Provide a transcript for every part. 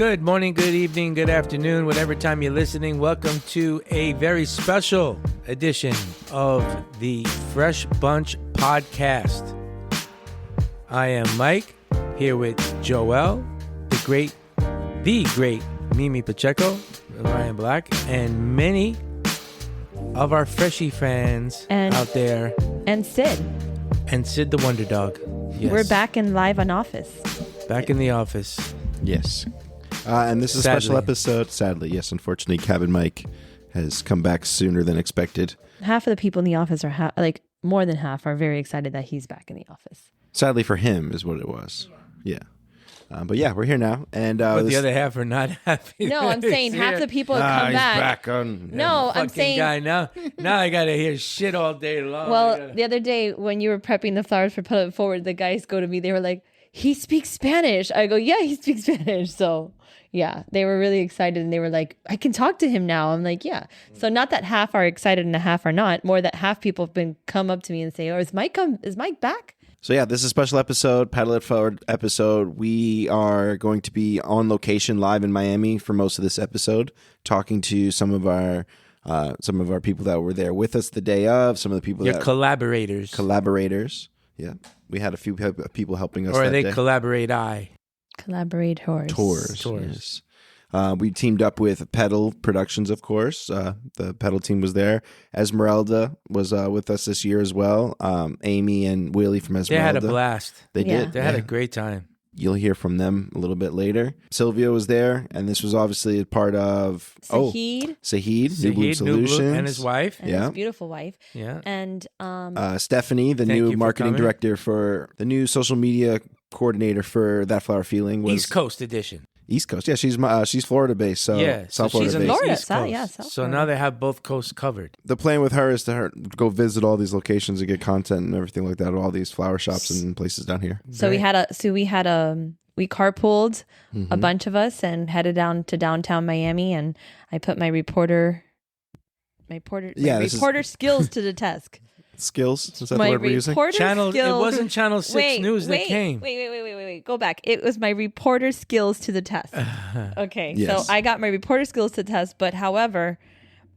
Good morning, good evening, good afternoon, whatever time you're listening. Welcome to a very special edition of the Fresh Bunch podcast. I am Mike, here with Joel, the great Mimi Pacheco, Ryan Black, and many of our Freshie fans out there. And Sid. And Sid the Wonder Dog. Yes. We're back and live on Office. Back in the office. Yes. And this is a special episode. Sadly, yes. Unfortunately, Cabin Mike has come back sooner than expected. Half of the people in the office are more than half are very excited that he's back in the office. Sadly for him is what it was. Yeah. But yeah, we're here now. And but the other half are not happy. No, I'm saying half the people have come he's back. No, I'm saying guy now I gotta hear shit all day long. Well, the other day when you were prepping the flowers for Petal It Forward, the guys go to me. They were like, "He speaks Spanish." I go, "Yeah, he speaks Spanish." So yeah, they were really excited, and they were like, "I can talk to him now." I'm like, "Yeah." So not that half are excited and a half are not. More that half people have come up to me and say, "Oh, is Mike back?" So yeah, this is a special episode, Petal It Forward episode. We are going to be on location live in Miami for most of this episode, talking to some of our people that were there with us the day of, some of the people collaborators. Yeah, we had a few people helping us. Or that they day. Collaborators. Tours. Yes. We teamed up with Petal Productions, of course. The Petal team was there. Esmeralda was with us this year as well. Amy and Willie from Esmeralda. They had a blast. They did. They had a great time. You'll hear from them a little bit later. Sylvia was there, and this was obviously a part of Sahid, New Bloom Solutions, and his wife, and his beautiful wife, and Stephanie, the new marketing director for the new social media coordinator for That Flower Feeling, was East Coast edition. East Coast, yeah, she's Florida based, so South Florida based. Florida, East Coast. So now they have both coasts covered. The plan with her is to go visit all these locations and get content and everything like that, all these flower shops and places down here. So we carpooled a bunch of us and headed down to downtown Miami, and I put my reporter skills to the test. Skills? Is that the word we're using? It wasn't Channel 6 News that came. Wait. Go back. It was my reporter skills to the test. Okay. Yes. So I got my reporter skills to the test, but however,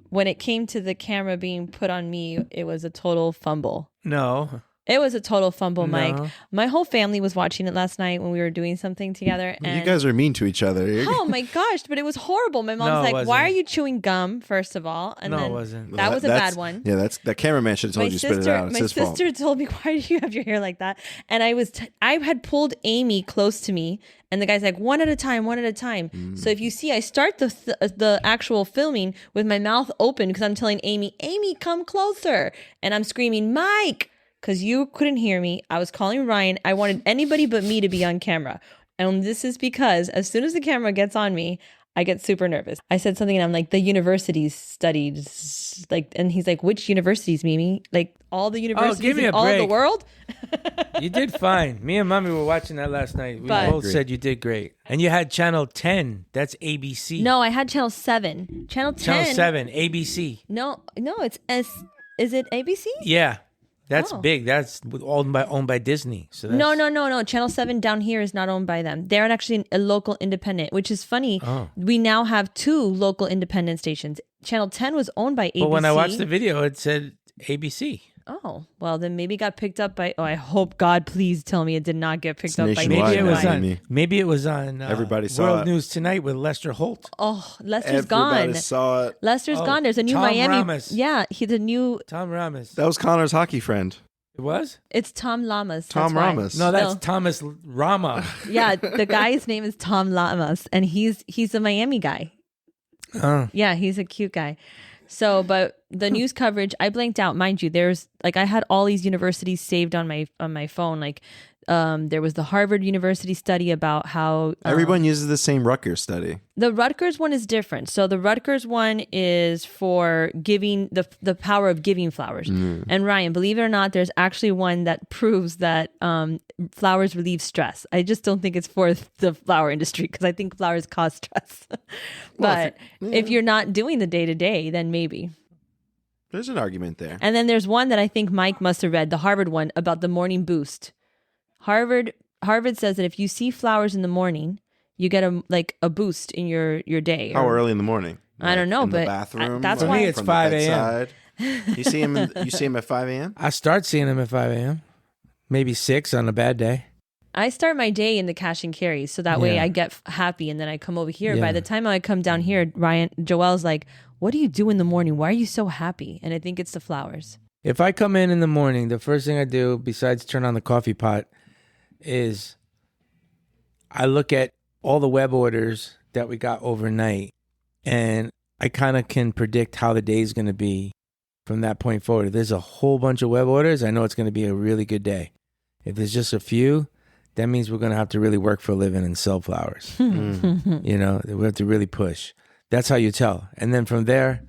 when it came to the camera being put on me, it was a total fumble. No. It was a total fumble, No. Mike. My whole family was watching it last night when we were doing something together. And You guys are mean to each other. oh my gosh, but it was horrible. My mom's like, "Why are you chewing gum?" First of all, and then it wasn't. That was a bad one. Yeah, that cameraman should have told you to spit it out. It's his fault. My sister told me, "Why do you have your hair like that?" And I had pulled Amy close to me, and the guy's like, one at a time. So if you see, I start the actual filming with my mouth open because I'm telling Amy, come closer, and I'm screaming, "Mike!" Because you couldn't hear me. I was calling Ryan. I wanted anybody but me to be on camera. And this is because as soon as the camera gets on me, I get super nervous. I said something and I'm like, the universities studied, and he's like, which universities, Mimi? Like all the universities in all of the world? You did fine. Me and Mommy were watching that last night. We both said you did great. And you had Channel 10. That's ABC. No, I had Channel 7. Channel 10. Channel 7, ABC. No, it's is it ABC? Yeah. That's big. That's owned by Disney. So that's... No. Channel 7 down here is not owned by them. They're actually a local independent, which is funny. Oh. We now have 2 local independent stations. Channel 10 was owned by ABC. But when I watched the video, it said ABC. Oh, well, then maybe it got picked up by... Oh, I hope God, please tell me it did not get picked up by... Maybe it was on Everybody saw World News Tonight with Lester Holt. Oh, Lester's gone. Everybody saw it. Lester's gone. There's a new Tom Miami... Ramos. Yeah, he's a new... Tom Ramos. That was Connor's hockey friend. It was? It's Tom Lamas. Tom Ramos. No, that's Thomas Rama. Yeah, the guy's name is Tom Lamas, and he's a Miami guy. Oh. Yeah, he's a cute guy. So, but the news coverage, I blanked out. Mind you, there's like I had all these universities saved on my phone. Like, there was the Harvard University study about how everyone uses the same Rutgers study. The Rutgers one is different. So the Rutgers one is for giving the power of giving flowers. And Ryan, believe it or not, there's actually one that proves that flowers relieve stress. I just don't think it's for the flower industry because I think flowers cause stress. But if you're not doing the day-to-day, then maybe. There's an argument there. And then there's one that I think Mike must have read, the Harvard one, about the morning boost. Harvard says that if you see flowers in the morning, you get a boost in your day. How early in the morning? I don't know, in but the bathroom. that's For why me, it's from the 5 a.m. bedside? You see him. You see him at 5 a.m. I start seeing them at 5 a.m. Maybe 6 on a bad day. I start my day in the cash and carry, so that way Yeah. I get happy, and then I come over here. Yeah. By the time I come down here, Joelle's like, "What do you do in the morning? Why are you so happy?" And I think it's the flowers. If I come in the morning, the first thing I do, besides turn on the coffee pot, is I look at all the web orders that we got overnight, and I kind of can predict how the day's going to be from that point forward. If there's a whole bunch of web orders, I know it's going to be a really good day. If there's just a few, that means we're going to have to really work for a living and sell flowers. You know, we have to really push. That's how you tell. And then from there,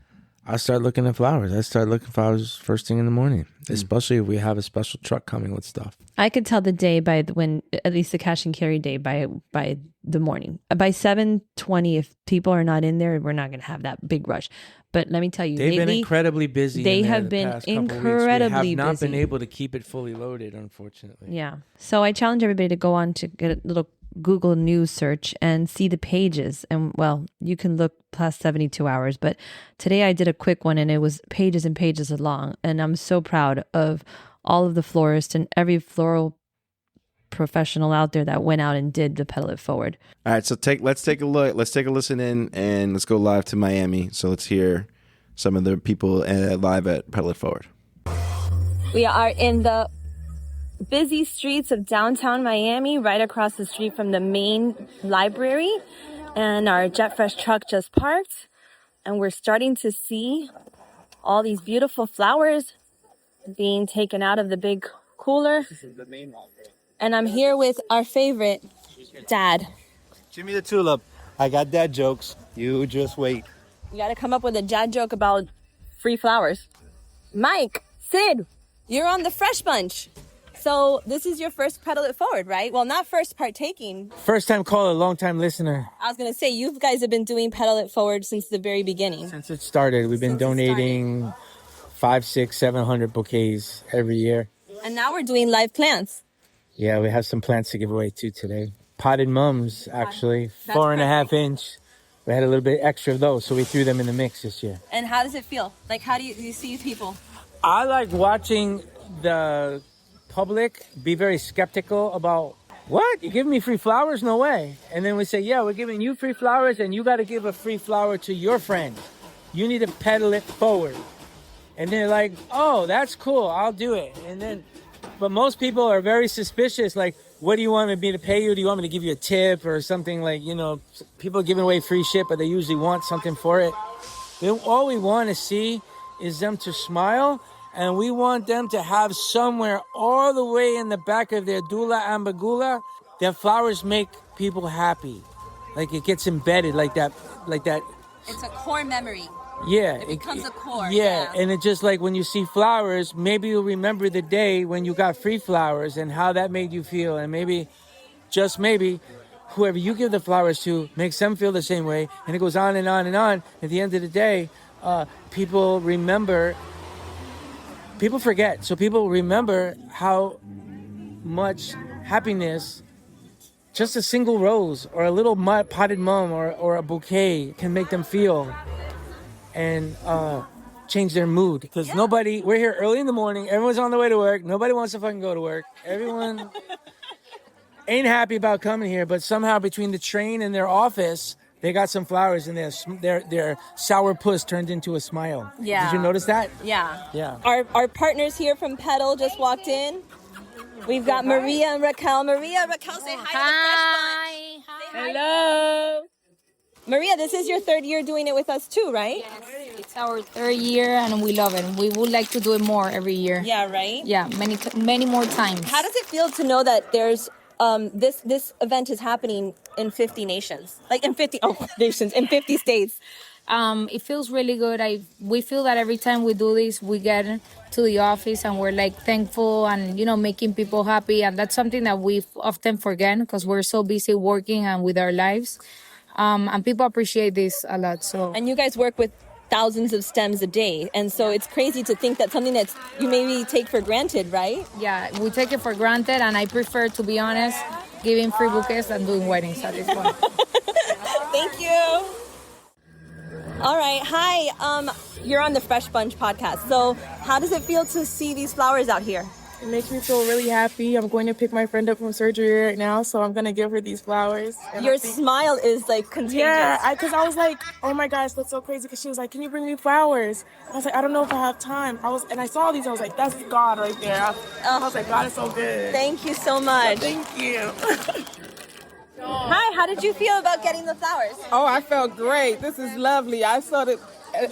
I start looking at flowers. I start looking at flowers first thing in the morning, especially if we have a special truck coming with stuff. I could tell the day by when, at least the cash and carry day, by the morning. By 7:20, if people are not in there, we're not going to have that big rush. But let me tell you, They've lately, been incredibly busy. they in there have the been past couple weeks. incredibly We have not busy. been able to keep it fully loaded, unfortunately. Yeah. So I challenge everybody to go on to get a little Google News search and see the pages. And well, you can look past 72 hours, but today I did a quick one and it was pages and pages long. And I'm so proud of all of the florists and every floral professional out there that went out and did the Petal It Forward. All right, so let's take a look. Let's take a listen in, and let's go live to Miami. So let's hear some of the people live at Petal It Forward. We are in the busy streets of downtown Miami, right across the street from the main library. And our Jet Fresh truck just parked. And we're starting to see all these beautiful flowers being taken out of the big cooler. This is the main library. And I'm here with our favorite, Dad. Jimmy the Tulip. I got dad jokes. You just wait. You got to come up with a dad joke about free flowers. Mike, Sid, you're on the Fresh Bunch. So this is your first Petal It Forward, right? Well, not first partaking. First time caller, long time listener. I was going to say, you guys have been doing Petal It Forward since the very beginning. Since it started, we've been donating 500, 600, 700 bouquets every year. And now we're doing live plants. Yeah, we have some plants to give away too today. Potted mums, actually, 4.5 inch. We had a little bit extra of those, so we threw them in the mix this year. And how does it feel? Like, how do you see people? I like watching the public be very skeptical about, what? You're giving me free flowers? No way. And then we say, yeah, we're giving you free flowers, and you got to give a free flower to your friend. You need to petal it forward. And they're like, oh, that's cool. I'll do it. And then, but most people are very suspicious. Like, what do you want me to pay you? Do you want me to give you a tip or something? Like, you know, people are giving away free shit, but they usually want something for it. All we want to see is them to smile, and we want them to have somewhere all the way in the back of their doula and bagula that flowers make people happy. Like, it gets embedded like that. It's a core memory. Yeah. It becomes a core. Yeah, and it's just like when you see flowers, maybe you'll remember the day when you got free flowers and how that made you feel. And maybe, just maybe, whoever you give the flowers to makes them feel the same way. And it goes on and on and on. At the end of the day, people remember, people forget. So people remember how much happiness just a single rose or a little potted mum or a bouquet can make them feel. And change their mood. Because we're here early in the morning, everyone's on the way to work, nobody wants to fucking go to work, everyone ain't happy about coming here, but somehow between the train and their office, they got some flowers and their sour puss turned into a smile. Yeah. Did you notice that? Yeah. Yeah. Our partners here from Petal just walked in. We've got Maria and Raquel. Raquel, say hi. To the Fresh Bunch. Hello. Maria, this is your third year doing it with us too, right? Yes, it's our third year and we love it. We would like to do it more every year. Yeah, right? Yeah, many more times. How does it feel to know that there's this event is happening in 50 nations? Like in 50 nations, in 50 states. It feels really good. We feel that every time we do this, we get to the office and we're like thankful and, you know, making people happy. And that's something that we often forget because we're so busy working and with our lives. And people appreciate this a lot. So And you guys work with thousands of stems a day. And so it's crazy to think that something that you maybe take for granted, right? Yeah, we take it for granted, and I prefer, to be honest, giving free bouquets than doing weddings at this point. Thank you. All right. Hi. You're on the Fresh Bunch podcast. So how does it feel to see these flowers out here? It makes me feel really happy. I'm going to pick my friend up from surgery right now, so I'm going to give her these flowers. And Your smile is like contagious. Yeah, because I was like, oh my gosh, that's so crazy. Because she was like, can you bring me flowers? I was like, I don't know if I have time. And I saw these. I was like, that's God right there. I was like, God is so good. Thank you so much. Thank you. Hi. How did you feel about getting the flowers? Oh, I felt great. This is lovely. I saw the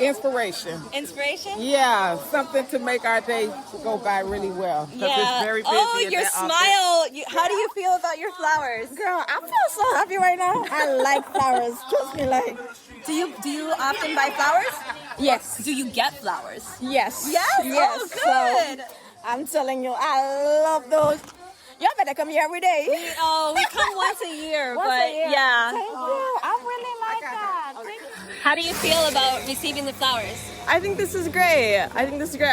inspiration. Inspiration? Yeah, something to make our day go by really well. 'Cause it's very busy Oh, in your that office. smile. How do you feel about your flowers? Girl, I feel so happy right now. I like flowers. Trust me, like. Do you often buy flowers? Yes. Do you get flowers? Yes. Yes? Yes. Oh, good. So, I'm telling you, I love those. Y'all better come here every day. We come once a year, Once but a year. yeah. Thank you. I really like that. How do you feel about receiving the flowers? I think this is great. I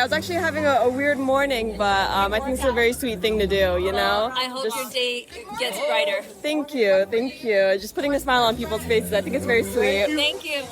was actually having a weird morning, but I think it's a very sweet thing to do, you know? I hope your day gets brighter. Thank you. Just putting a smile on people's faces. I think it's very sweet. Thank you.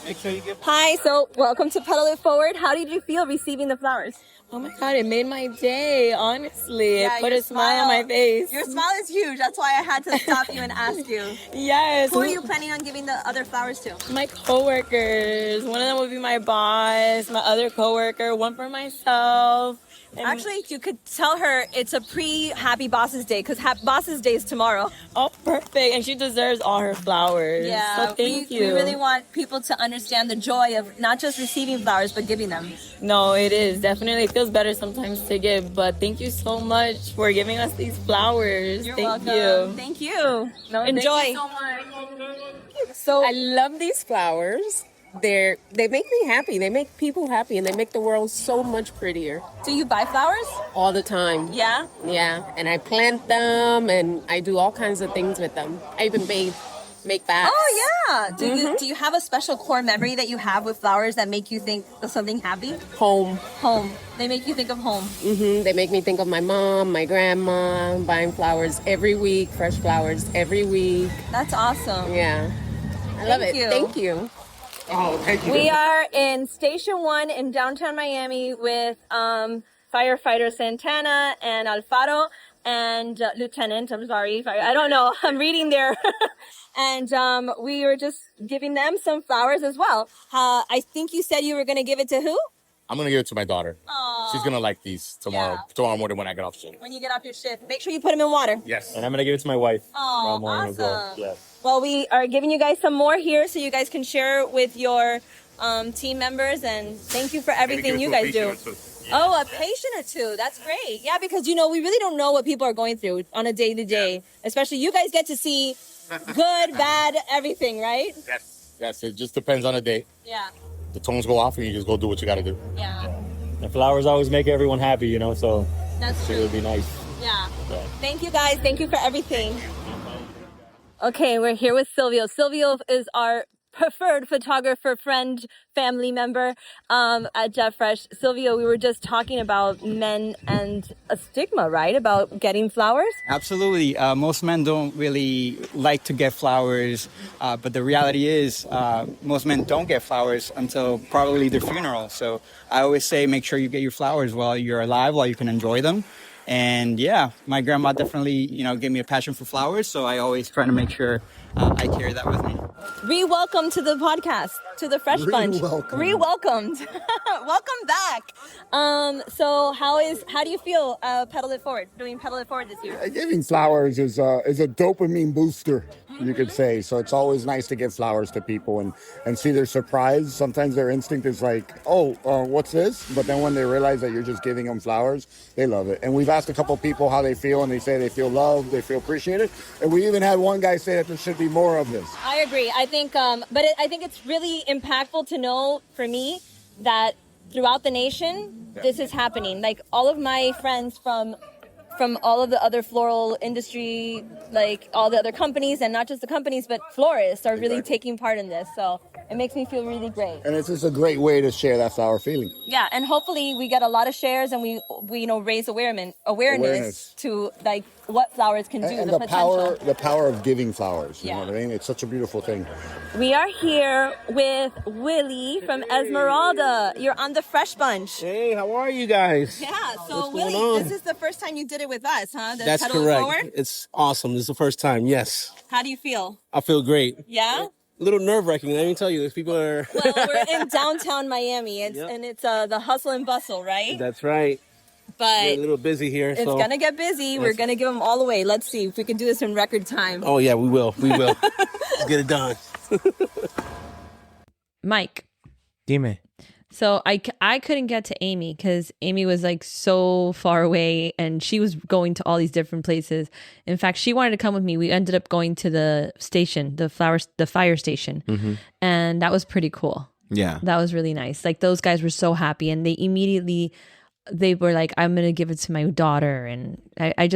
Make sure you give. Hi, so welcome to Petal It Forward. How did you feel receiving the flowers? Oh my God, it made my day, honestly. Yeah, it put your a smile on my face. Your smile is huge. That's why I had to stop you and ask you. Yes. Who are you planning on giving the other flowers to? My coworkers. One of them would be my boss, my other coworker, one for myself. And Actually, you could tell her it's a pre-Happy Bosses Day because Bosses Day is tomorrow. oh, perfect. And she deserves all her flowers. So thank you. We really want people to understand the joy of not just receiving flowers, but giving them. No, it is. Definitely. It feels better sometimes to give. But thank you so much for giving us these flowers. You're thank welcome. you. Thank you. No, Enjoy. Thank you so much. So I love these flowers. They make me happy. They make people happy, and they make the world so much prettier do you buy flowers? all the time. Yeah. Yeah, and I plant them, and I do all kinds of things with them. I even make bags. Oh yeah. Do you have a special core memory that you have with flowers that make you think of something happy? Home. Home. They make you think of home. They make me think of my mom, my grandma. Buying flowers every week, fresh flowers every week. That's awesome. Yeah, I love it. you. Thank you. Oh, thank you. We are in Station 1 in downtown Miami with firefighter Santana and Alfaro and Lieutenant, I'm sorry, I don't know, I'm reading there. And we were just giving them some flowers as well. I think you said you were going to give it to who? I'm going to give it to my daughter. Aww. She's going to like these tomorrow morning when I get off shift. When you get off your shift. Make sure you put them in water. Yes. And I'm gonna give it to my wife Oh, tomorrow morning as well. awesome. Yeah. Well, we are giving you guys some more here so you guys can share with your team members. And thank you for everything you guys do. Oh, a patient or two. That's great. Yeah, because, we really don't know what people are going through on a day-to-day. Especially you guys get to see good, bad, everything, right? Yes. Yes. It just depends on the day. Yeah. The tones go off and you just go do what you got to do. Yeah. And flowers always make everyone happy, so That's it true. would be nice. Yeah. Thank you, guys. Thank you for everything. Okay, we're here with Silvio. Silvio is our preferred photographer, friend, family member at Jeff Fresh. Silvio, we were just talking about men and a stigma, right? About getting flowers? Absolutely. Most men don't really like to get flowers, but the reality is most men don't get flowers until probably their funeral. So I always say make sure you get your flowers while you're alive, while you can enjoy them. And yeah, my grandma definitely, gave me a passion for flowers, so I always try to make sure I carry that with me. Re-welcome to the podcast, to the Fresh Bunch. Re-welcomed. Welcome back. So how do you feel Petal It Forward, doing Petal It Forward this year? Giving flowers is a dopamine booster, you could say. So it's always nice to give flowers to people and see their surprise. Sometimes their instinct is like, what's this? But then when they realize that you're just giving them flowers, they love it. And we've asked a couple people how they feel, and they say they feel loved, they feel appreciated. And we even had one guy say that there should be more of this. I agree. I think, I think it's really impactful to know for me that throughout the nation, this is happening. Like all of my friends from from all of the other floral industry, like all the other companies, and not just the companies, but florists are really taking part in this. So it makes me feel really great. And it's just a great way to share that flower feeling. Yeah, and hopefully we get a lot of shares and we raise awareness to like what flowers can do, And the the potential. power of giving flowers. You Yeah. know what I mean? It's such a beautiful thing. We are here with Willie from Esmeralda. You're on the Fresh Bunch. Hey, how are you guys? Yeah, so What's going Willie, on? this is the first time you did it with us, huh? The That's Petal It correct. Forward? It's awesome. This is the first time. Yes. How do you feel? I feel great. Yeah? A little nerve-wracking. Let me tell you, if people are... Well, we're in downtown Miami, and it's the hustle and bustle, right? That's right. But We're a little busy here. it's so... gonna get busy. We're gonna give them all away. Let's see if we can do this in record time. Oh, yeah, we will. We will. Let's get it done. Mike. Dime. So I couldn't get to Amy because Amy was like so far away and she was going to all these different places. In fact, she wanted to come with me. We ended up going to the station, the fire station. Mm-hmm. And that was pretty cool. Yeah. That was really nice. Like those guys were so happy and they were like, I'm going to give it to my daughter. And I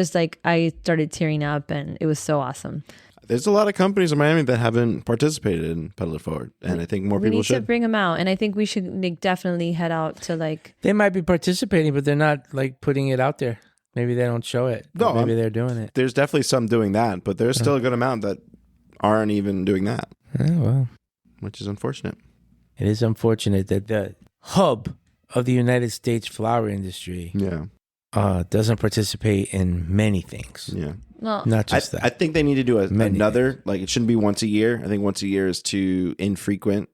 started tearing up and it was so awesome. There's a lot of companies in Miami that haven't participated in Petal It Forward, and I think more We people need to should. bring them out. And I think we should definitely head out to like... They might be participating, but they're not like putting it out there. Maybe they don't show it. No, Maybe they're doing it. There's definitely some doing that, but there's still a good amount that aren't even doing that. Oh, well. Which is unfortunate. It is unfortunate that the hub of the United States flower industry doesn't participate in many things. Yeah. Well, not just that. I think they need to do another, like it shouldn't be once a year. I think once a year is too infrequent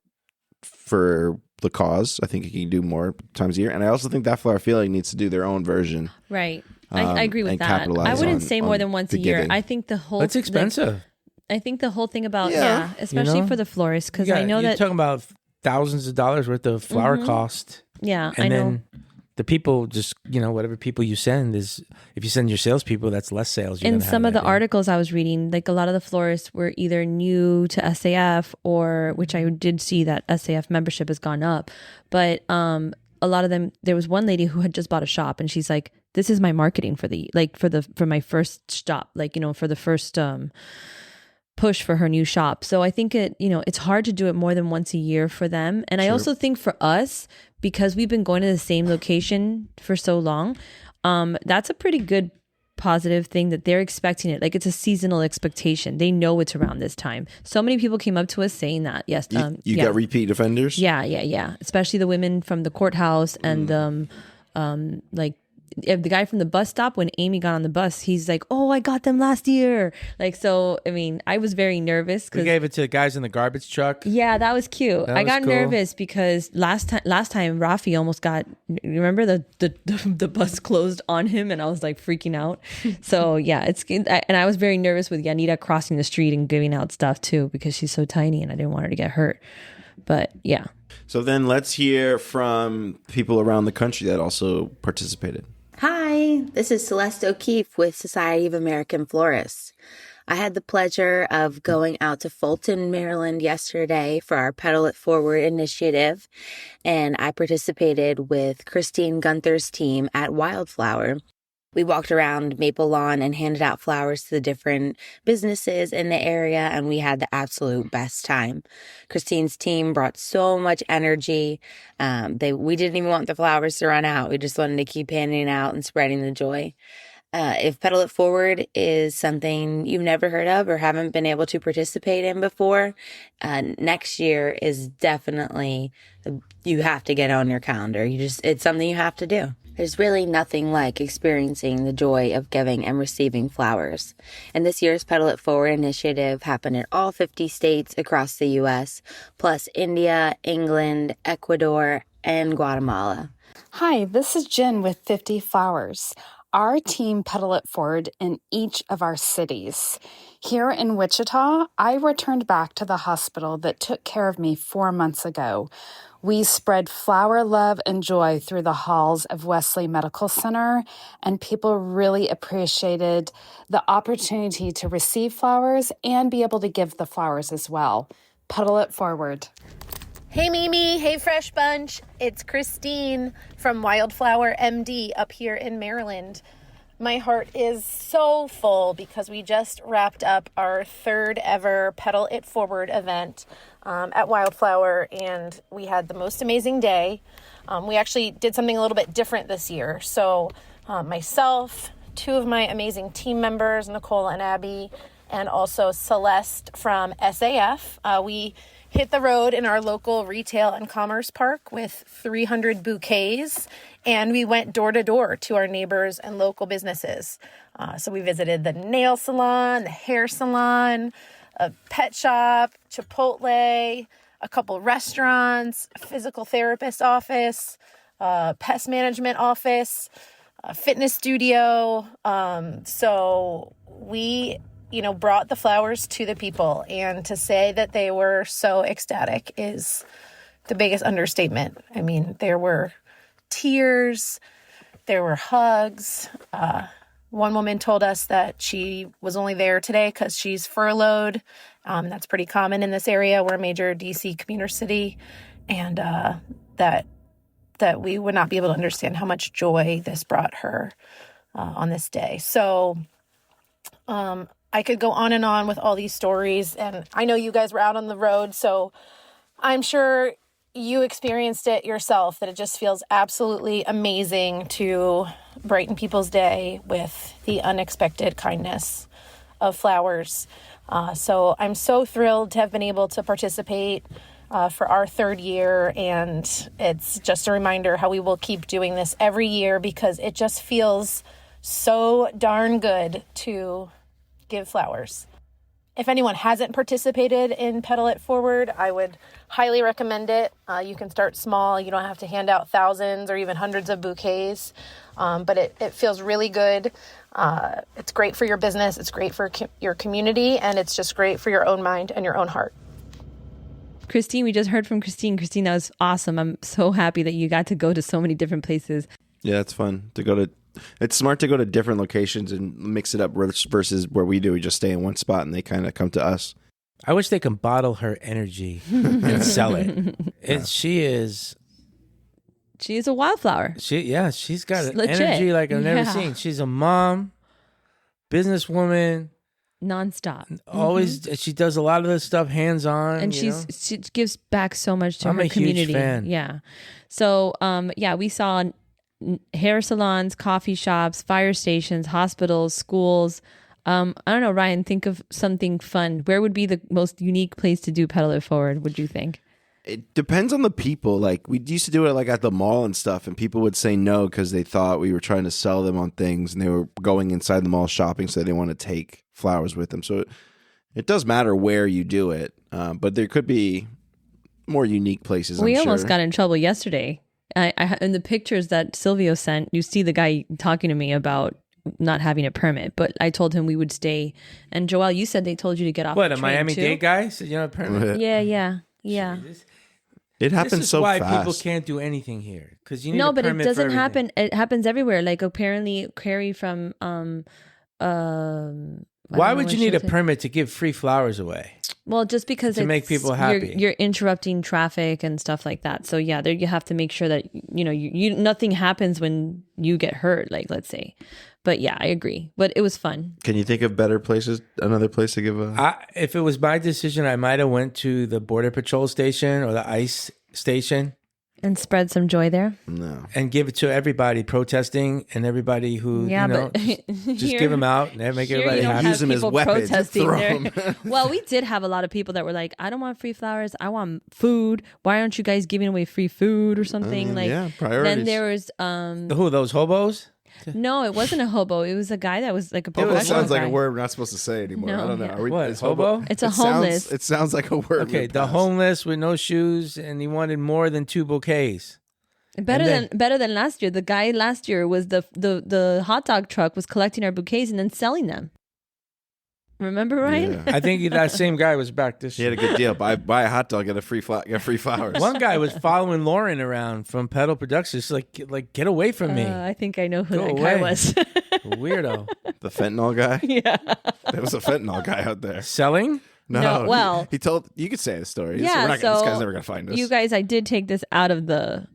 for the cause. I think you can do more times a year. And I also think that flower feeling needs to do their own version. Right. I agree with and that. capitalize I wouldn't on- say more on than once the a year. giving. I think the whole... It's expensive. I think the whole thing about, Yeah. especially You know? for the florist, because You I know you're that... talking about thousands of dollars worth of flower Mhm. cost. Yeah, and I know. then the people just, whatever people you send is, if you send your salespeople, that's less sales. In some of the articles I was reading, like a lot of the florists were either new to SAF or, which I did see that SAF membership has gone up, but a lot of them, there was one lady who had just bought a shop and she's like, this is my marketing for my first shop, for the first push for her new shop. So I think it's hard to do it more than once a year for them. And I also think for us, because we've been going to the same location for so long, that's a pretty good positive thing that they're expecting it. Like it's a seasonal expectation. They know it's around this time. So many people came up to us saying that. Yes. You got repeat offenders? Yeah. Especially the women from the courthouse and the guy from the bus stop, when Amy got on the bus, he's like, oh, I got them last year. Like, so, I mean, I was very nervous. We gave it to the guys in the garbage truck. Yeah, that was cute. That I was got cool. nervous because last time Rafi almost got, remember the bus closed on him and I was like freaking out. So yeah, and I was very nervous with Yanira crossing the street and giving out stuff too, because she's so tiny and I didn't want her to get hurt. But yeah. So then let's hear from people around the country that also participated. Hi, this is Celeste O'Keefe with Society of American Florists. I had the pleasure of going out to Fulton, Maryland yesterday for our Petal It Forward initiative, and I participated with Christine Gunther's team at Wildflower. We walked around Maple Lawn and handed out flowers to the different businesses in the area, and we had the absolute best time. Christine's team brought so much energy. We didn't even want the flowers to run out. We just wanted to keep handing out and spreading the joy. If Petal It Forward is something you've never heard of or haven't been able to participate in before, next year is definitely, you have to get on your calendar. It's something you have to do. There's really nothing like experiencing the joy of giving and receiving flowers. And this year's Petal It Forward initiative happened in all 50 states across the U.S., plus India, England, Ecuador, and Guatemala. Hi, this is Jen with 50 Flowers. Our team Petal It Forward in each of our cities. Here in Wichita, I returned back to the hospital that took care of me 4 months ago. We spread flower love and joy through the halls of Wesley Medical Center, and people really appreciated the opportunity to receive flowers and be able to give the flowers as well. Petal It Forward. Hey Mimi, hey Fresh Bunch. It's Christine from Wildflower MD up here in Maryland. My heart is so full because we just wrapped up our 3rd ever Petal It Forward event at Wildflower, and we had the most amazing day. We actually did something a little bit different this year. So myself, 2 of my amazing team members, Nicole and Abby, and also Celeste from SAF, we hit the road in our local retail and commerce park with 300 bouquets, and we went door to door to our neighbors and local businesses. So we visited the nail salon, the hair salon, a pet shop, Chipotle, a couple restaurants, a physical therapist office, pest management office, a fitness studio. So we brought the flowers to the people, and to say that they were so ecstatic is the biggest understatement. I mean, there were tears, there were hugs. One woman told us that she was only there today because she's furloughed. That's pretty common in this area. We're a major DC commuter city, and that we would not be able to understand how much joy this brought her on this day. So, I could go on and on with all these stories, and I know you guys were out on the road, so I'm sure you experienced it yourself, that it just feels absolutely amazing to brighten people's day with the unexpected kindness of flowers. So I'm so thrilled to have been able to participate for our 3rd year, and it's just a reminder how we will keep doing this every year because it just feels so darn good to give flowers. If anyone hasn't participated in Petal It Forward, I would highly recommend it. You can start small. You don't have to hand out thousands or even hundreds of bouquets, but it feels really good. It's great for your business. It's great for your community, and it's just great for your own mind and your own heart. Christine, we just heard from Christine. Christine, that was awesome. I'm so happy that you got to go to so many different places. Yeah, it's fun to go to. It's smart to go to different locations and mix it up versus where we do. We just stay in one spot and they kind of come to us. I wish they could bottle her energy and sell it. She is a wildflower. She's got an legit. energy like I've never seen. She's a mom, businesswoman, nonstop. Always, she does a lot of this stuff hands on, and she gives back so much to her community. Huge fan. Yeah. So, we saw hair salons, coffee shops, fire stations, hospitals, schools. I don't know, Ryan, think of something fun. Where would be the most unique place to do Petal It Forward, would you think? It depends on the people. Like, we used to do it like at the mall and stuff, and people would say no because they thought we were trying to sell them on things, and they were going inside the mall shopping, so they didn't want to take flowers with them. So it does matter where you do it, but there could be more unique places. We almost got in trouble yesterday. I in the pictures that Silvio sent, you see the guy talking to me about not having a permit, but I told him we would stay. And Joelle, you said they told you to get off the train. What, a Miami-Dade guy said you don't have a permit? Yeah. It happens so fast. This is why people can't do anything here, because you need a permit. No, but it doesn't for happen. It happens everywhere. Like apparently, Carrie from why would you need a permit to give free flowers away? Well, just because to make people happy, you're interrupting traffic and stuff like that. So yeah, there you have to make sure that you nothing happens when you get hurt. Like let's say, but yeah, I agree. But it was fun. Can you think of better places? Another place to give a? If it was my decision, I might have went to the Border Patrol station or the ICE station. And spread some joy there. No. And give it to everybody protesting and everybody who, but just give them out and make everybody happy. Use them as weapons. Throw them. Well, we did have a lot of people that were like, I don't want free flowers. I want food. Why aren't you guys giving away free food or something? Priorities. Then there was... Who, those hobos? No, it wasn't a hobo. It was a guy that was like a professional Hobo sounds like guy. a word we're not supposed to say anymore. No, I don't know. yeah. Are we, What, hobo? It's a homeless. It sounds like a word. Okay, the homeless with no shoes, and he wanted more than 2 bouquets. Better than last year. The guy last year was the hot dog truck was collecting our bouquets and then selling them. Remember, Ryan? Yeah. I think that same guy was back this He year. had a good deal. Buy a hot dog, get free flowers. One guy was following Lauren around from Petal Productions, like get away from me. I think I know who Go that away. guy was. Weirdo. The fentanyl guy? Yeah. There was a fentanyl guy out there. Selling? No, well- he told, you could say the story. Yeah, this guy's never going to find us. You guys, I did take this out of the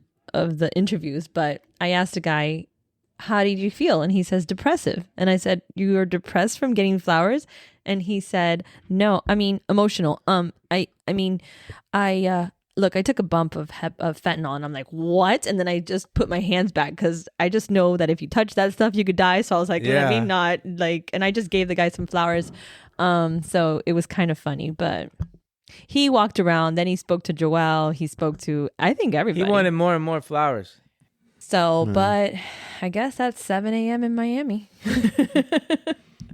interviews, but I asked a guy, how did you feel? And he says, depressive. And I said, you are depressed from getting flowers? And he said, no, I mean, emotional. Look, I took a bump of fentanyl, and I'm like, what? And then I just put my hands back because I just know that if you touch that stuff, you could die. So I was like, let me not like, and I just gave the guy some flowers. So it was kind of funny, but he walked around. Then he spoke to Joelle. He spoke to, I think, everybody. He wanted more and more flowers. So, but I guess that's 7 a.m. in Miami.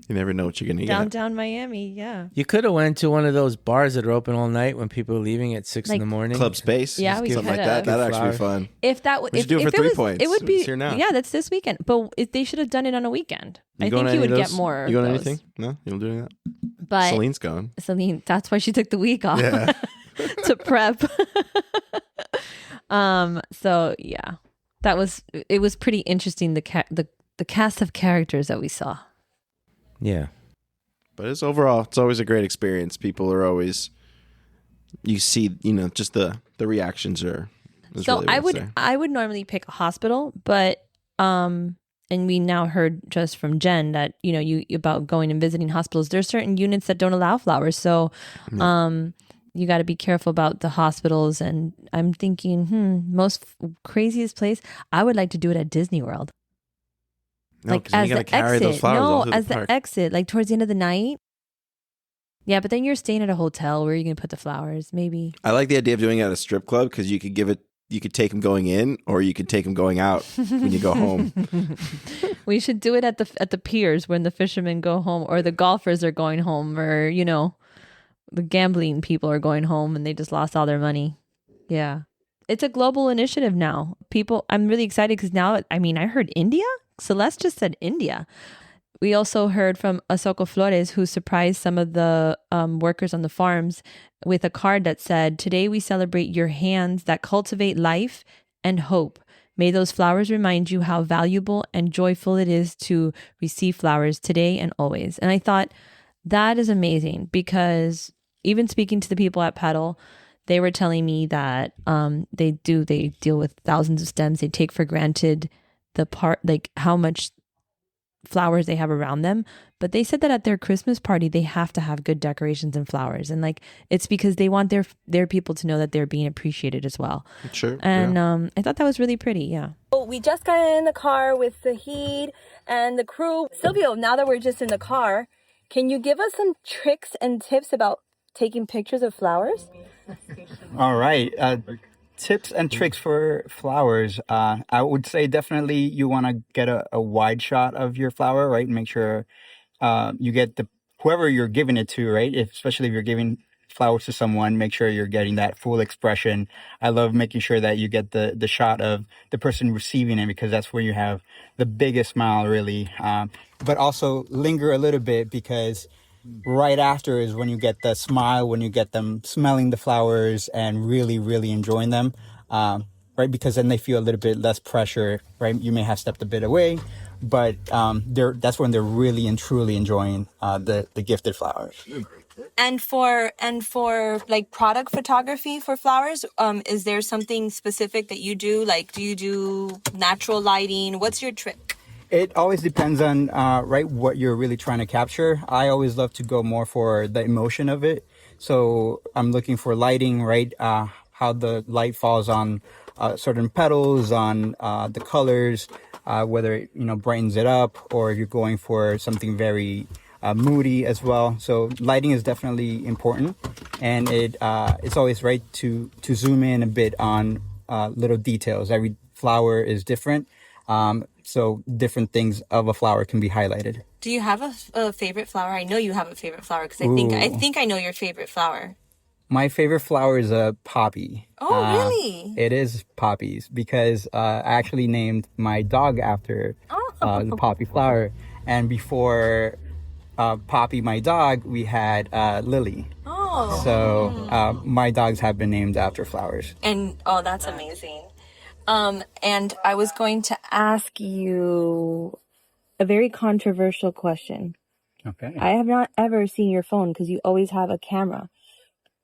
You never know what you're going to get. Downtown Miami, yeah. You could have went to one of those bars that are open all night when people are leaving at 6 in the morning. Club Space. Yeah, we something could like that. have. That'd actually be fun. If that we should do it for 3 points. It would be. It's here now. Yeah, that's this weekend. But they should have done it on a weekend. You I think he would get more. You going to those. anything? No, you don't do any of that. But Celine's going. Celine, that's why she took the week off Yeah. to prep. So yeah, it was pretty interesting. The cast of characters that we saw. Yeah. But it's always a great experience. People are always, you see, just the reactions are. So really I would normally pick a hospital, but and we now heard just from Jen that you about going and visiting hospitals. There's certain units that don't allow flowers, so you got to be careful about the hospitals. And I'm thinking, most craziest place, I would like to do it at Disney World. No, like as you the carry exit. those flowers all No, through as the the park. exit, like towards the end of the night. Yeah, but then you're staying at a hotel. Where are you going to put the flowers? Maybe. I like the idea of doing it at a strip club because you could take them going in, or you could take them going out when you go home. We should do it at the piers when the fishermen go home, or the golfers are going home, or the gambling people are going home and they just lost all their money. Yeah, it's a global initiative now. I'm really excited because now, I heard India. Celeste just said India. We also heard from Asoko Flores, who surprised some of the workers on the farms with a card that said, "Today we celebrate your hands that cultivate life and hope. May those flowers remind you how valuable and joyful it is to receive flowers today and always." And I thought that is amazing, because even speaking to the people at Petal, they were telling me that they deal with thousands of stems. They take for granted how much flowers they have around them, but they said that at their Christmas party they have to have good decorations and flowers, and it's because they want their people to know that they're being appreciated as well. Sure. And I thought that was really pretty. Yeah. We just got in the car with Zahid and the crew. Silvio, now that we're just in the car, can you give us some tricks and tips about taking pictures of flowers? All right. Tips and tricks for flowers. I would say definitely you want to get a wide shot of your flower, right? Make sure you get whoever you're giving it to, right? Especially if you're giving flowers to someone, make sure you're getting that full expression. I love making sure that you get the shot of the person receiving it, because that's where you have the biggest smile, really. But also linger a little bit, because right after is when you get the smile, when you get them smelling the flowers and really, really enjoying them, right? Because then they feel a little bit less pressure, right? You may have stepped a bit away, but that's when they're really and truly enjoying the gifted flowers. And for like product photography for flowers, is there something specific that you do? Like, do you do natural lighting? What's your trick? It always depends on, right, what you're really trying to capture. I always love to go more for the emotion of it. So I'm looking for lighting, right? How the light falls on certain petals, on the colors, whether it, brightens it up, or if you're going for something very moody as well. So lighting is definitely important. And it's always right to zoom in a bit on little details. Every flower is different. So different things of a flower can be highlighted. Do you have a favorite flower? I know you have a favorite flower, because I think I know your favorite flower. My favorite flower is a poppy. Oh, really? It is poppies, because I actually named my dog after the poppy flower. And before Poppy, my dog, we had Lily. Oh. So my dogs have been named after flowers. And that's amazing. And I was going to ask you a very controversial question. Okay. I have not ever seen your phone, because you always have a camera.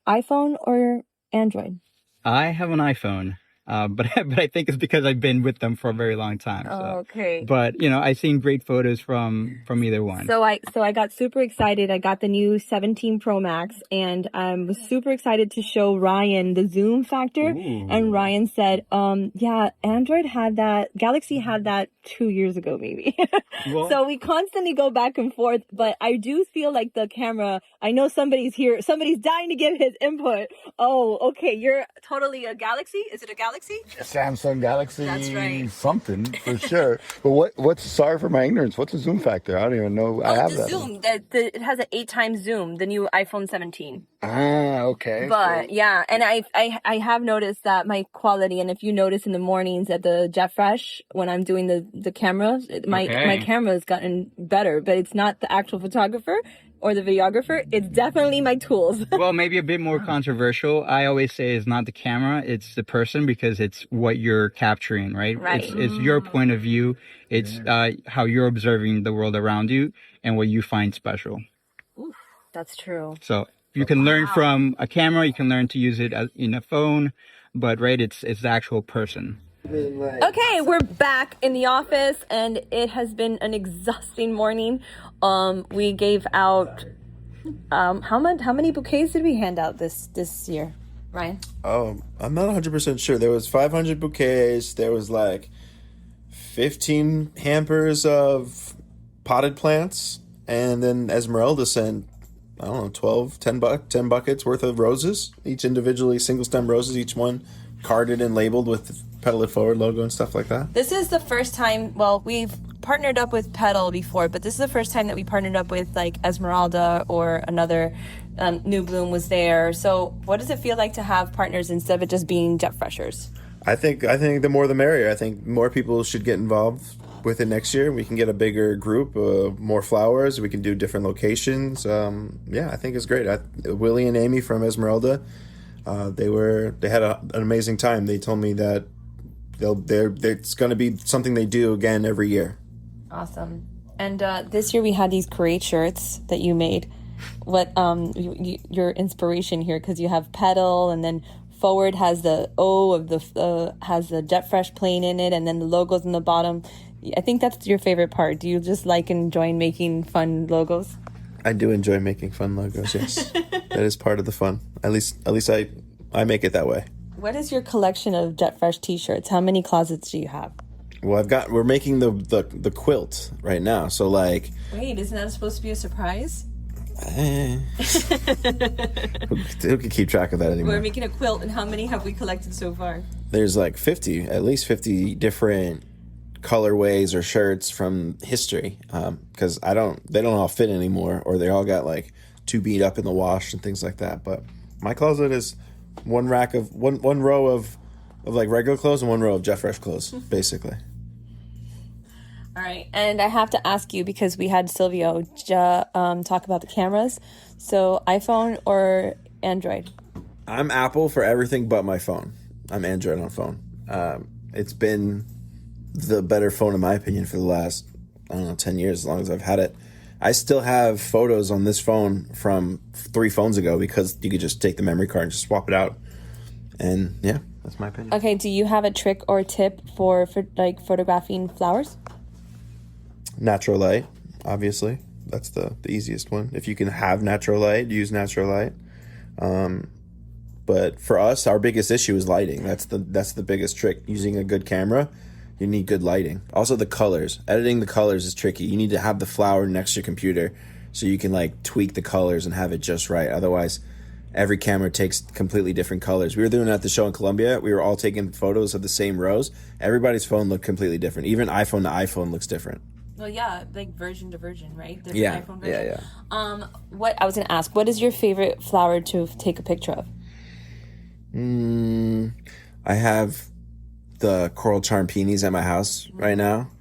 iPhone or Android? I have an iPhone. But I think it's because I've been with them for a very long time. So. Okay. But I've seen great photos from either one. So I got super excited. I got the new 17 Pro Max, and I was super excited to show Ryan the zoom factor. Ooh. And Ryan said, yeah, Android had that, Galaxy had that 2 years ago, maybe. Well, so we constantly go back and forth, but I do feel like the camera, I know somebody's here, somebody's dying to give his input. Oh, okay, you're totally a Galaxy? Is it a Galaxy? Samsung Galaxy, That's right. something for sure. But what's sorry for my ignorance? What's a zoom factor? I don't even know. I have the that. zoom. It has an 8 times zoom. The new iPhone 17. Ah, okay. But yeah, and I have noticed that my quality, and if you notice in the mornings at the Jet Fresh when I'm doing the camera, my camera has gotten better. But it's not the actual photographer or the videographer. It's definitely my tools. Well, maybe a bit more controversial. I always say it's not the camera, it's the person, because it's what you're capturing, right? Right. It's your point of view. It's how you're observing the world around you and what you find special. Oof, that's true. So you can learn from a camera, you can learn to use it in a phone, but it's the actual person. Okay, we're back in the office, and it has been an exhausting morning. We gave out how many bouquets did we hand out this year, Ryan? Oh, I'm not 100% sure. There was 500 bouquets. There was like 15 hampers of potted plants, and then Esmeralda sent, I don't know, 10 buckets worth of roses, each individually single stem roses, each one carded and labeled with the Petal It Forward logo and stuff like that. This is the first time, well, we've partnered up with Petal before, but this is the first time that we partnered up with like Esmeralda or another New Bloom was there. So what does it feel like to have partners instead of it just being Jet Freshers? I think the more the merrier. I think more people should get involved with it next year. We can get a bigger group, more flowers. We can do different locations. I think it's great. Willie and Amy from Esmeralda, they had an amazing time. They told me that it's going to be something they do again every year. Awesome. And this year we had these great shirts that you made. What your inspiration here, because you have Petal, and then Forward has the O of the has the Jet Fresh plane in it, and then the logo's in the bottom. I think that's your favorite part. Do you just enjoy making fun logos? I do enjoy making fun logos. Yes, that is part of the fun. At least I make it that way. What is your collection of Jet Fresh T-shirts? How many closets do you have? Well, we're making the quilt right now. So wait, isn't that supposed to be a surprise? Who can keep track of that anymore? We're making a quilt, and how many have we collected so far? There's at least 50 different colorways or shirts from history, because they don't all fit anymore, or they all got too beat up in the wash and things like that. But my closet is one row of regular clothes and one row of Jet Fresh clothes, basically. All right, and I have to ask you, because we had Silvio talk about the cameras. So iPhone or Android? I'm Apple for everything but my phone. I'm Android on phone. It's been the better phone in my opinion for the last, 10 years, as long as I've had it. I still have photos on this phone from 3 phones ago, because you could just take the memory card and just swap it out. And yeah, that's my opinion. Okay, do you have a trick or tip for photographing flowers? Natural light, obviously. That's the easiest one. If you can have natural light, use natural light. But for us, our biggest issue is lighting. That's the biggest trick. Using a good camera, you need good lighting. Also, the colors. Editing the colors is tricky. You need to have the flower next to your computer so you can tweak the colors and have it just right. Otherwise, every camera takes completely different colors. We were doing it at the show in Colombia. We were all taking photos of the same rows. Everybody's phone looked completely different. Even iPhone to iPhone looks different. Well, yeah, version to version, right? Different Yeah, iPhone version. yeah. What I was gonna ask, what is your favorite flower to take a picture of? I have the coral charm peonies at my house right now.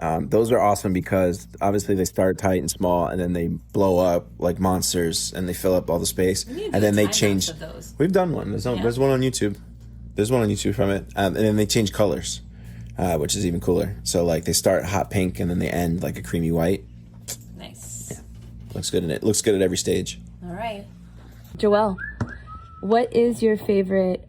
Those are awesome because obviously they start tight and small, and then they blow up like monsters, and they fill up all the space, and then they change. We've done one. There's one on YouTube. There's one on YouTube from it, and then they change colors. Which is even cooler. So they start hot pink and then they end like a creamy white. Nice. Yeah, looks good in it. Looks good at every stage. All right. Joelle, what is your favorite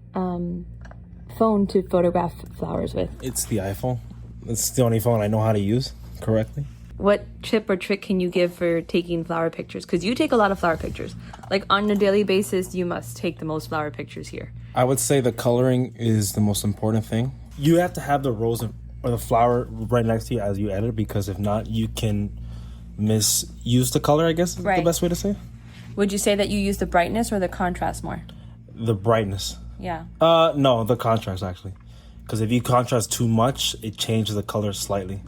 phone to photograph flowers with? It's the iPhone. It's the only phone I know how to use correctly. What tip or trick can you give for taking flower pictures? Because you take a lot of flower pictures. Like on a daily basis, you must take the most flower pictures here. I would say the coloring is the most important thing. You have to have the rose or the flower right next to you as you edit, because if not, you can misuse the color, I guess is the best way to say it. Would you say that you use the brightness or the contrast more? The brightness. Yeah. No, the contrast actually. Because if you contrast too much, it changes the color slightly.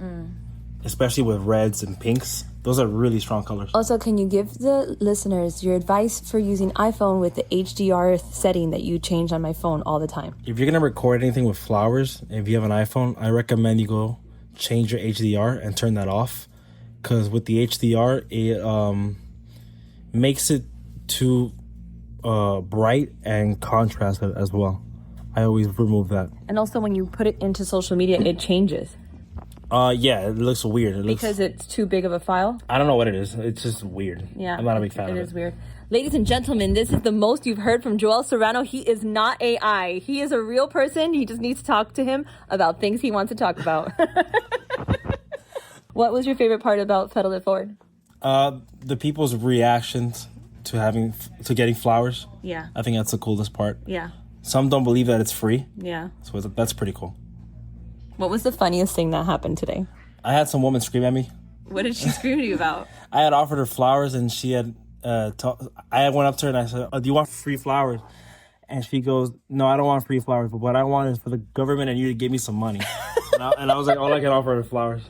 Especially with reds and pinks. Those are really strong colors. Also, can you give the listeners your advice for using iPhone with the HDR setting that you change on my phone all the time? If you're going to record anything with flowers, if you have an iPhone, I recommend you go change your HDR and turn that off. Because with the HDR, it makes it too bright and contrasted as well. I always remove that. And also when you put it into social media, it changes. Yeah, it looks weird. Because it's too big of a file? I don't know what it is. It's just weird. Yeah. I'm not a big fan of it. It is weird. Ladies and gentlemen, this is the most you've heard from Joel Serrano. He is not AI. He is a real person. You just need to talk to him about things he wants to talk about. What was your favorite part about Petal It Forward? The people's reactions to getting flowers. Yeah. I think that's the coolest part. Yeah. Some don't believe that it's free. Yeah. So that's pretty cool. What was the funniest thing that happened today? I had some woman scream at me. What did she scream to you about? I had offered her flowers, and she had. I went up to her and I said, "Do you want free flowers?" And she goes, "No, I don't want free flowers. But what I want is for the government and you to give me some money." and I was like, "All I can offer are flowers."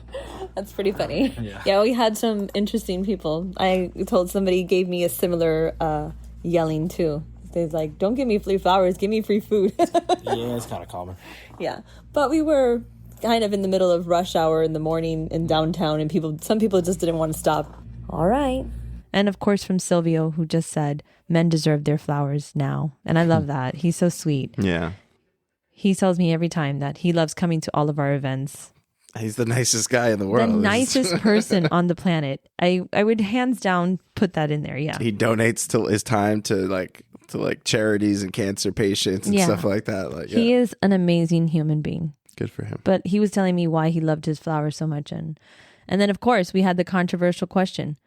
That's pretty funny. Yeah, we had some interesting people. I told somebody gave me a similar yelling too. They're like, "Don't give me free flowers, give me free food." Yeah, it's kind of common. Yeah, but we were kind of in the middle of rush hour in the morning in downtown, and some people just didn't want to stop. All right. And of course from Silvio, who just said, men deserve their flowers now. And I love that. He's so sweet. Yeah. He tells me every time that he loves coming to all of our events. He's the nicest guy in the world. The nicest person on the planet. I would hands down put that in there. Yeah. He donates his time to charities and cancer patients and stuff like that. He is an amazing human being. Good for him. But he was telling me why he loved his flowers so much. And then, of course, we had the controversial question.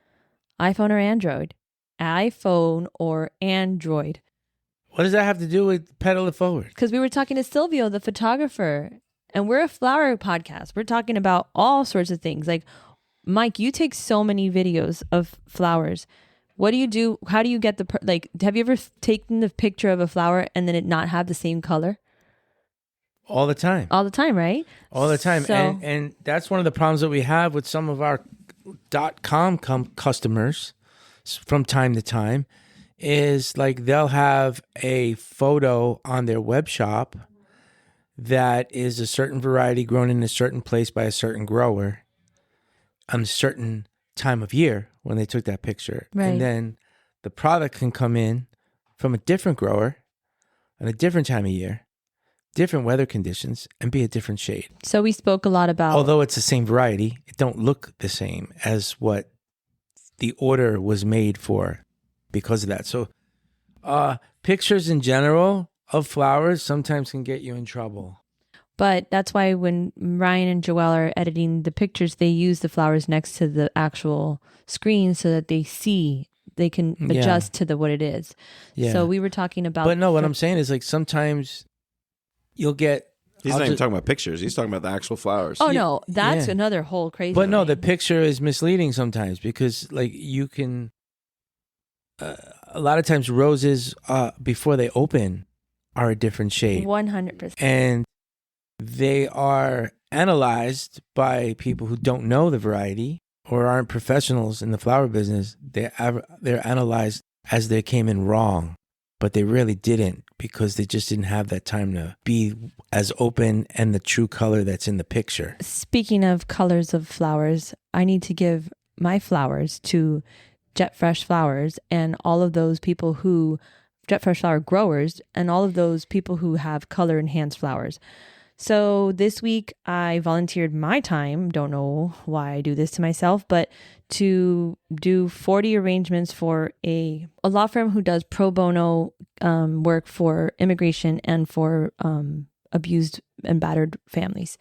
iPhone or Android? iPhone or Android? What does that have to do with Petal It Forward? Because we were talking to Silvio, the photographer, and we're a flower podcast. We're talking about all sorts of things. Like, Mike, you take so many videos of flowers. What do you do? How do you get have you ever taken the picture of a flower and then it not have the same color? All the time. All the time, right? All the time. So, and that's one of the problems that we have with some of our .com customers from time to time is like they'll have a photo on their web shop that is a certain variety grown in a certain place by a certain grower on a certain time of year when they took that picture. Right. And then the product can come in from a different grower on a different time of year, different weather conditions, and be a different shade. So we spoke a lot about... Although it's the same variety, it don't look the same as what the order was made for because of that. So pictures in general of flowers sometimes can get you in trouble. But that's why when Ryan and Joelle are editing the pictures, they use the flowers next to the actual screen so that they can adjust to what it is. Yeah. So we were talking about... But no, what I'm saying is like sometimes you'll get... He's not even talking about pictures. He's talking about the actual flowers. Oh, no. That's another whole crazy But no, thing. the picture is misleading sometimes because like you can... a lot of times roses, before they open, are a different shade. 100%. And they are analyzed by people who don't know the variety or aren't professionals in the flower business. They're analyzed as they came in wrong, but they really didn't because they just didn't have that time to be as open and the true color that's in the picture. Speaking of colors of flowers, I need to give my flowers to Jet Fresh Flowers and all of those people who, Jet Fresh Flower growers, and all of those people who have color enhanced flowers. So this week I volunteered my time, don't know why I do this to myself, but to do 40 arrangements for a law firm who does pro bono work for immigration and for abused and battered families.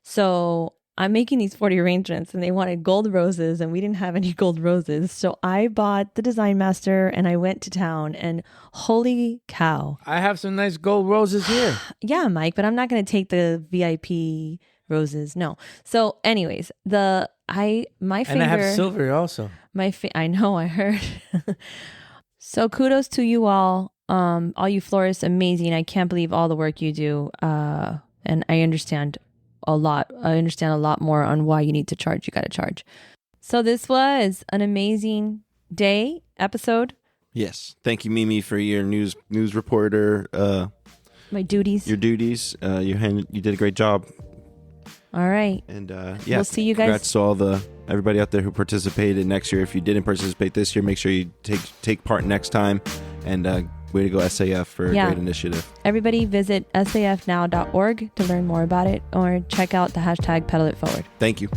So I'm making these 40 arrangements and they wanted gold roses and we didn't have any gold roses. So I bought the Design Master and I went to town and holy cow. I have some nice gold roses here. Yeah, Mike, but I'm not going to take the VIP roses. No. So anyways, my finger. And I have silver also. I know, I heard. So kudos to you all you florists, amazing. I can't believe all the work you do. And I understand a lot. I understand a lot more on why you need to charge. You got to charge. So this was an amazing episode. Yes. Thank you, Mimi, for your news reporter. My duties. Your duties. You did a great job. All right. And we'll see you guys. Congrats to everybody out there who participated next year. If you didn't participate this year, make sure you take part next time. And way to go, SAF, for a great initiative. Everybody visit safnow.org to learn more about it or check out the hashtag Petal It Forward. Thank you.